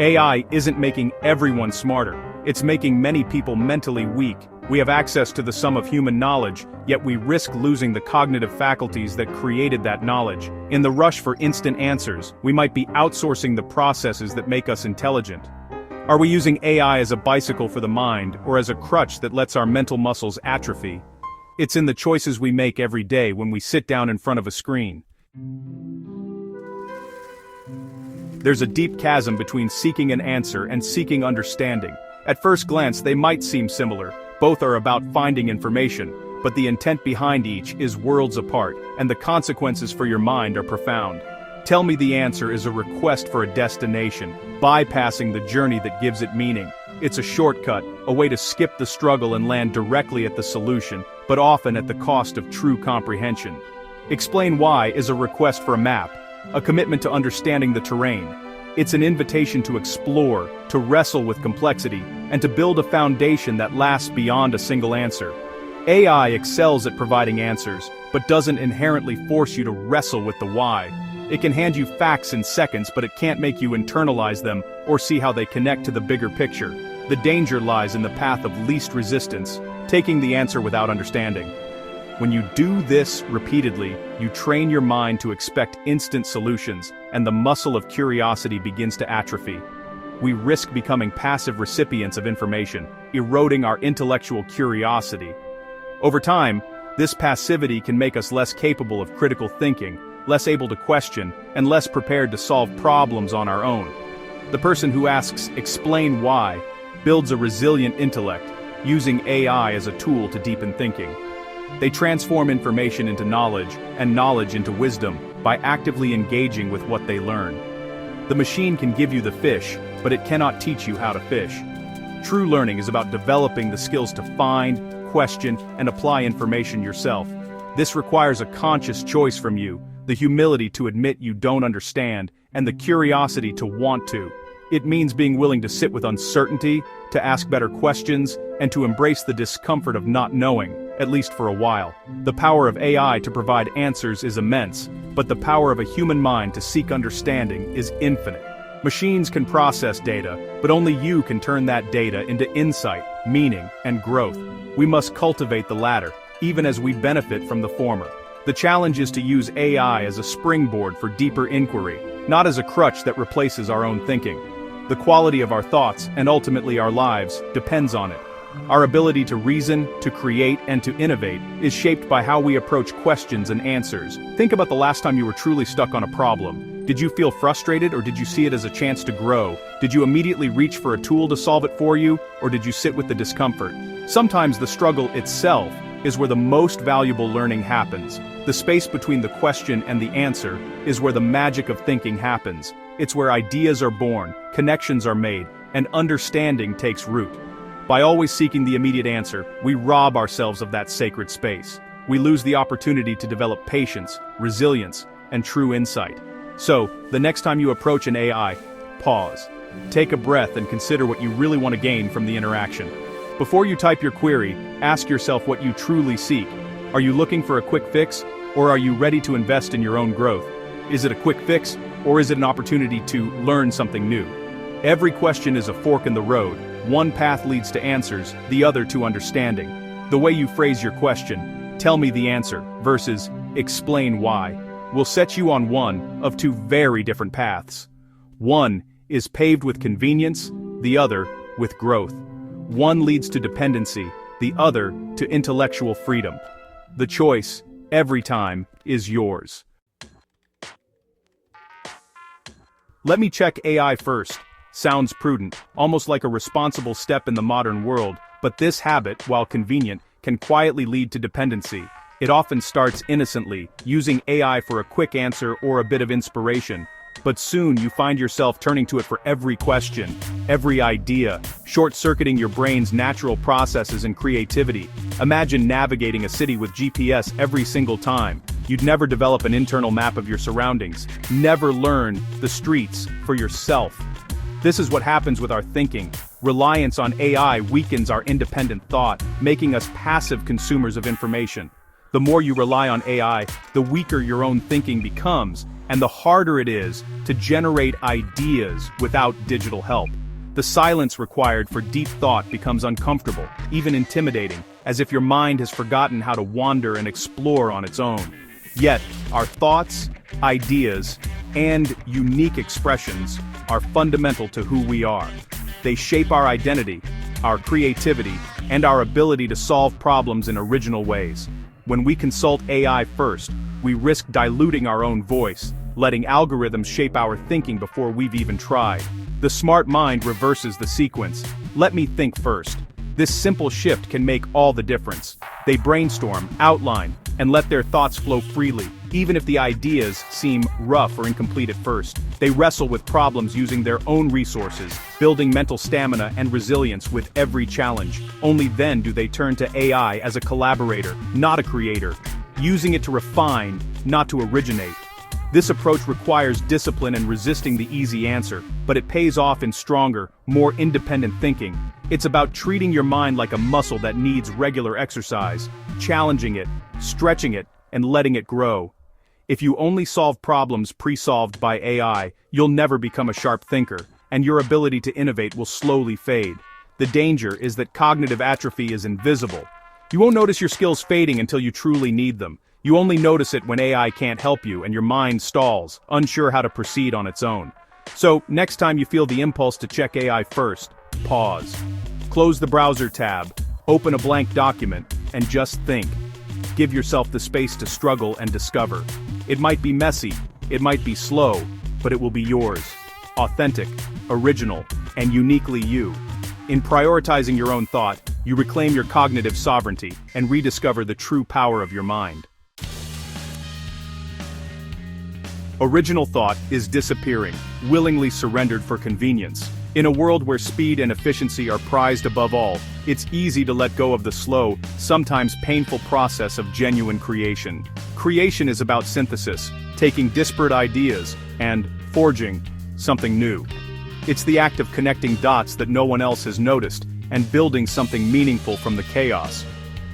AI isn't making everyone smarter, it's making many people mentally weak. We have access to the sum of human knowledge, yet we risk losing the cognitive faculties that created that knowledge. In the rush for instant answers, we might be outsourcing the processes that make us intelligent. Are we using AI as a bicycle for the mind, or as a crutch that lets our mental muscles atrophy? It's in the choices we make every day when we sit down in front of a screen. There's a deep chasm between seeking an answer and seeking understanding. At first glance, they might seem similar. Both are about finding information, but the intent behind each is worlds apart, and the consequences for your mind are profound. Tell Me the Answer is a request for a destination, bypassing the journey that gives it meaning. It's a shortcut, a way to skip the struggle and land directly at the solution, but often at the cost of true comprehension. Explain Why is a request for a map, a commitment to understanding the terrain. It's an invitation to explore, to wrestle with complexity, and to build a foundation that lasts beyond a single answer. AI excels at providing answers, but doesn't inherently force you to wrestle with the why. It can hand you facts in seconds, but it can't make you internalize them or see how they connect to the bigger picture. The danger lies in the path of least resistance, taking the answer without understanding. When you do this repeatedly, you train your mind to expect instant solutions, and the muscle of curiosity begins to atrophy. We risk becoming passive recipients of information, eroding our intellectual curiosity. Over time, this passivity can make us less capable of critical thinking, less able to question, and less prepared to solve problems on our own. The person who asks, "Explain why," builds a resilient intellect, using AI as a tool to deepen thinking. They transform information into knowledge, and knowledge into wisdom, by actively engaging with what they learn. The machine can give you the fish, but it cannot teach you how to fish. True learning is about developing the skills to find, question, and apply information yourself. This requires a conscious choice from you, the humility to admit you don't understand, and the curiosity to want to. It means being willing to sit with uncertainty, to ask better questions, and to embrace the discomfort of not knowing, at least for a while. The power of AI to provide answers is immense, but the power of a human mind to seek understanding is infinite. Machines can process data, but only you can turn that data into insight, meaning, and growth. We must cultivate the latter, even as we benefit from the former. The challenge is to use AI as a springboard for deeper inquiry, not as a crutch that replaces our own thinking. The quality of our thoughts, and ultimately our lives, depends on it. Our ability to reason, to create, and to innovate is shaped by how we approach questions and answers. Think about the last time you were truly stuck on a problem. Did you feel frustrated, or did you see it as a chance to grow? Did you immediately reach for a tool to solve it for you, or did you sit with the discomfort? Sometimes the struggle itself is where the most valuable learning happens. The space between the question and the answer is where the magic of thinking happens. It's where ideas are born, connections are made, and understanding takes root. By always seeking the immediate answer, we rob ourselves of that sacred space. We lose the opportunity to develop patience, resilience, and true insight. So, the next time you approach an AI, pause. Take a breath and consider what you really want to gain from the interaction. Before you type your query, ask yourself what you truly seek. Are you looking for a quick fix, or are you ready to invest in your own growth? Is it a quick fix, or is it an opportunity to learn something new? Every question is a fork in the road. One path leads to answers, the other to understanding. The way you phrase your question, "Tell me the answer," versus "Explain why," will set you on one of two very different paths. One is paved with convenience, the other with growth. One leads to dependency, the other to intellectual freedom. The choice, every time, is yours. Let me check AI first. Sounds prudent, almost like a responsible step in the modern world, but this habit, while convenient, can quietly lead to dependency. It often starts innocently, using AI for a quick answer or a bit of inspiration. But soon you find yourself turning to it for every question, every idea, short-circuiting your brain's natural processes and creativity. Imagine navigating a city with GPS every single time. You'd never develop an internal map of your surroundings, never learn the streets for yourself. This is what happens with our thinking. Reliance on AI weakens our independent thought, making us passive consumers of information. The more you rely on AI, the weaker your own thinking becomes, and the harder it is to generate ideas without digital help. The silence required for deep thought becomes uncomfortable, even intimidating, as if your mind has forgotten how to wander and explore on its own. Yet, our thoughts, ideas, and unique expressions are fundamental to who we are. They shape our identity, our creativity, and our ability to solve problems in original ways. When we consult AI first, we risk diluting our own voice, letting algorithms shape our thinking before we've even tried. The smart mind reverses the sequence. Let me think first. This simple shift can make all the difference. They brainstorm, outline, and let their thoughts flow freely, even if the ideas seem rough or incomplete at first. They wrestle with problems using their own resources, building mental stamina and resilience with every challenge. Only then do they turn to AI as a collaborator, not a creator, using it to refine, not to originate. This approach requires discipline and resisting the easy answer, but it pays off in stronger, more independent thinking. It's about treating your mind like a muscle that needs regular exercise, challenging it, stretching it, and letting it grow. If you only solve problems pre-solved by AI, you'll never become a sharp thinker, and your ability to innovate will slowly fade. The danger is that cognitive atrophy is invisible. You won't notice your skills fading until you truly need them. You only notice it when AI can't help you and your mind stalls, unsure how to proceed on its own. So, next time you feel the impulse to check AI first, pause. Close the browser tab, open a blank document, and just think. Give yourself the space to struggle and discover. It might be messy, it might be slow, but it will be yours. Authentic, original, and uniquely you. In prioritizing your own thought, you reclaim your cognitive sovereignty and rediscover the true power of your mind. Original thought is disappearing, willingly surrendered for convenience. In a world where speed and efficiency are prized above all, it's easy to let go of the slow, sometimes painful process of genuine creation. Creation is about synthesis, taking disparate ideas, and forging something new. It's the act of connecting dots that no one else has noticed, and building something meaningful from the chaos.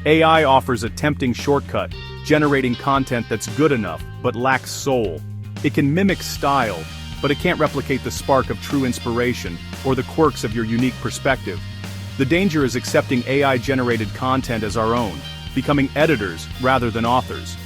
AI offers a tempting shortcut, generating content that's good enough, but lacks soul. It can mimic style, but it can't replicate the spark of true inspiration, or the quirks of your unique perspective. The danger is accepting AI-generated content as our own, becoming editors rather than authors.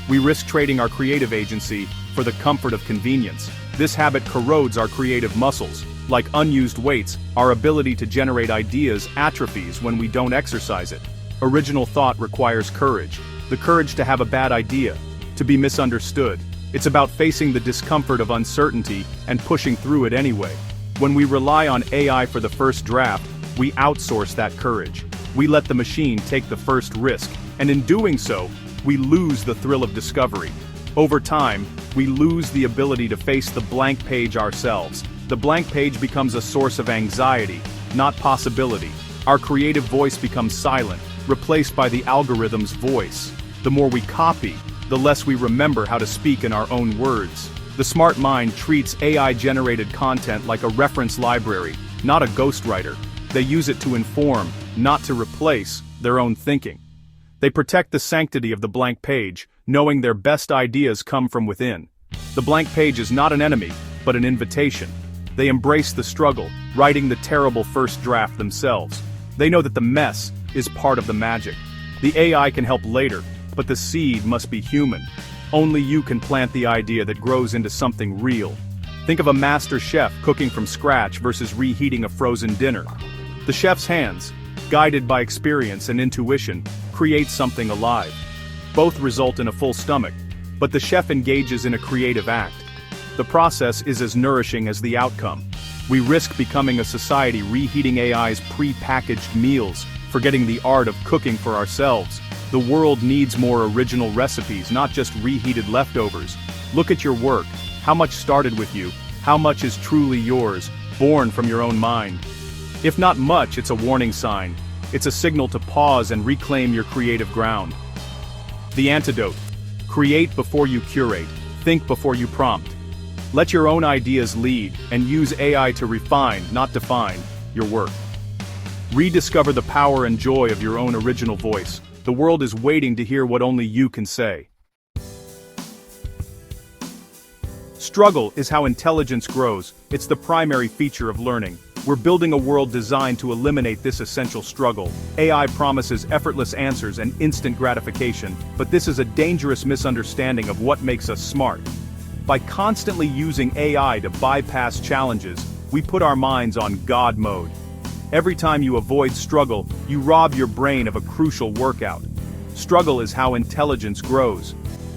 We risk trading our creative agency for the comfort of convenience. This habit corrodes our creative muscles. Like unused weights, our ability to generate ideas atrophies when we don't exercise it. Original thought requires courage. The courage to have a bad idea, to be misunderstood. It's about facing the discomfort of uncertainty and pushing through it anyway. When we rely on AI for the first draft, we outsource that courage. We let the machine take the first risk, and in doing so, we lose the thrill of discovery. Over time, we lose the ability to face the blank page ourselves. The blank page becomes a source of anxiety, not possibility. Our creative voice becomes silent, replaced by the algorithm's voice. The more we copy, the less we remember how to speak in our own words. The smart mind treats AI-generated content like a reference library, not a ghostwriter. They use it to inform, not to replace, their own thinking. They protect the sanctity of the blank page, knowing their best ideas come from within. The blank page is not an enemy, but an invitation. They embrace the struggle, writing the terrible first draft themselves. They know that the mess is part of the magic. The AI can help later, but the seed must be human. Only you can plant the idea that grows into something real. Think of a master chef cooking from scratch versus reheating a frozen dinner. The chef's hands, guided by experience and intuition, create something alive. Both result in a full stomach, but the chef engages in a creative act. The process is as nourishing as the outcome. We risk becoming a society reheating AI's pre-packaged meals, forgetting the art of cooking for ourselves. The world needs more original recipes, not just reheated leftovers. Look at your work. How much started with you? How much is truly yours, born from your own mind? If not much, it's a warning sign. It's a signal to pause and reclaim your creative ground. The antidote: create before you curate, think before you prompt. Let your own ideas lead, and use AI to refine, not define, your work. Rediscover the power and joy of your own original voice. The world is waiting to hear what only you can say. Struggle is how intelligence grows. It's the primary feature of learning. We're building a world designed to eliminate this essential struggle. AI promises effortless answers and instant gratification, but this is a dangerous misunderstanding of what makes us smart. By constantly using AI to bypass challenges, we put our minds on God mode. Every time you avoid struggle, you rob your brain of a crucial workout. Struggle is how intelligence grows.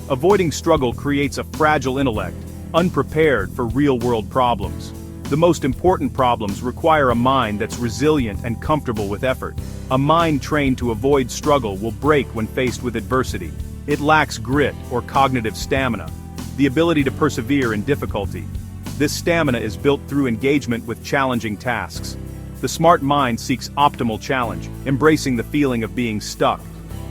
Avoiding struggle creates a fragile intellect, unprepared for real-world problems. The most important problems require a mind that's resilient and comfortable with effort. A mind trained to avoid struggle will break when faced with adversity. It lacks grit or cognitive stamina, the ability to persevere in difficulty. This stamina is built through engagement with challenging tasks. The smart mind seeks optimal challenge, embracing the feeling of being stuck.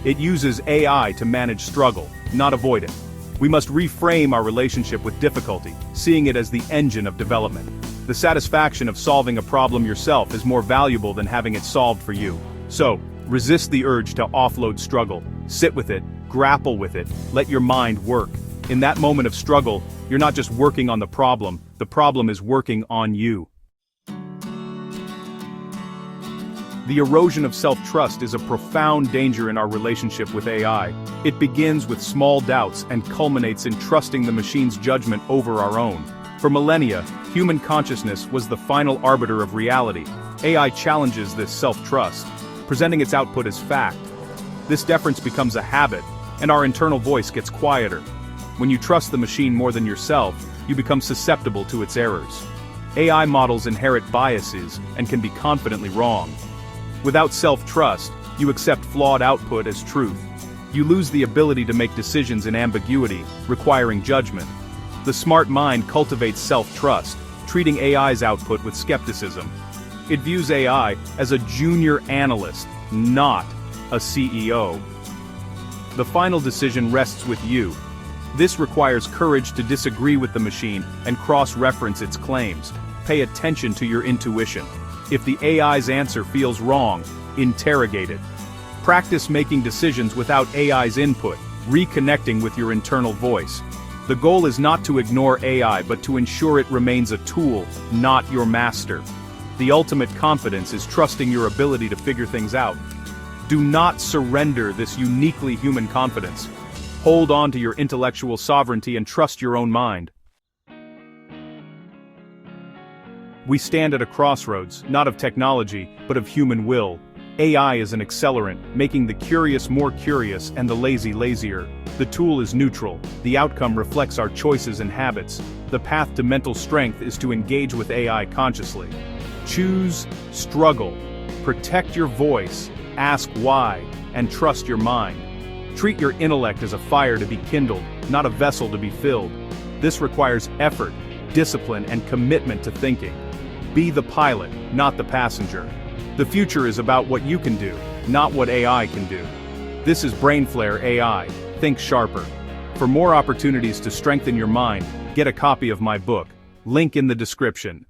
It uses AI to manage struggle, not avoid it. We must reframe our relationship with difficulty, seeing it as the engine of development. The satisfaction of solving a problem yourself is more valuable than having it solved for you. So, resist the urge to offload struggle. Sit with it, grapple with it, let your mind work. In that moment of struggle, you're not just working on the problem is working on you. The erosion of self-trust is a profound danger in our relationship with AI. It begins with small doubts and culminates in trusting the machine's judgment over our own. For millennia, human consciousness was the final arbiter of reality. AI challenges this self-trust, presenting its output as fact. This deference becomes a habit, and our internal voice gets quieter. When you trust the machine more than yourself, you become susceptible to its errors. AI models inherit biases and can be confidently wrong. Without self-trust, you accept flawed output as truth. You lose the ability to make decisions in ambiguity, requiring judgment. The smart mind cultivates self-trust, treating AI's output with skepticism. It views AI as a junior analyst, not a CEO. The final decision rests with you. This requires courage to disagree with the machine and cross-reference its claims. Pay attention to your intuition. If the AI's answer feels wrong, interrogate it. Practice making decisions without AI's input, reconnecting with your internal voice. The goal is not to ignore AI but to ensure it remains a tool, not your master. The ultimate confidence is trusting your ability to figure things out. Do not surrender this uniquely human confidence. Hold on to your intellectual sovereignty and trust your own mind. We stand at a crossroads, not of technology, but of human will. AI is an accelerant, making the curious more curious and the lazy lazier. The tool is neutral. The outcome reflects our choices and habits. The path to mental strength is to engage with AI consciously. Choose struggle. Protect your voice, ask why, and trust your mind. Treat your intellect as a fire to be kindled, not a vessel to be filled. This requires effort, discipline, and commitment to thinking. Be the pilot, not the passenger. The future is about what you can do, not what AI can do. This is BrainFlare AI. Think sharper. For more opportunities to strengthen your mind, get a copy of my book. Link in the description.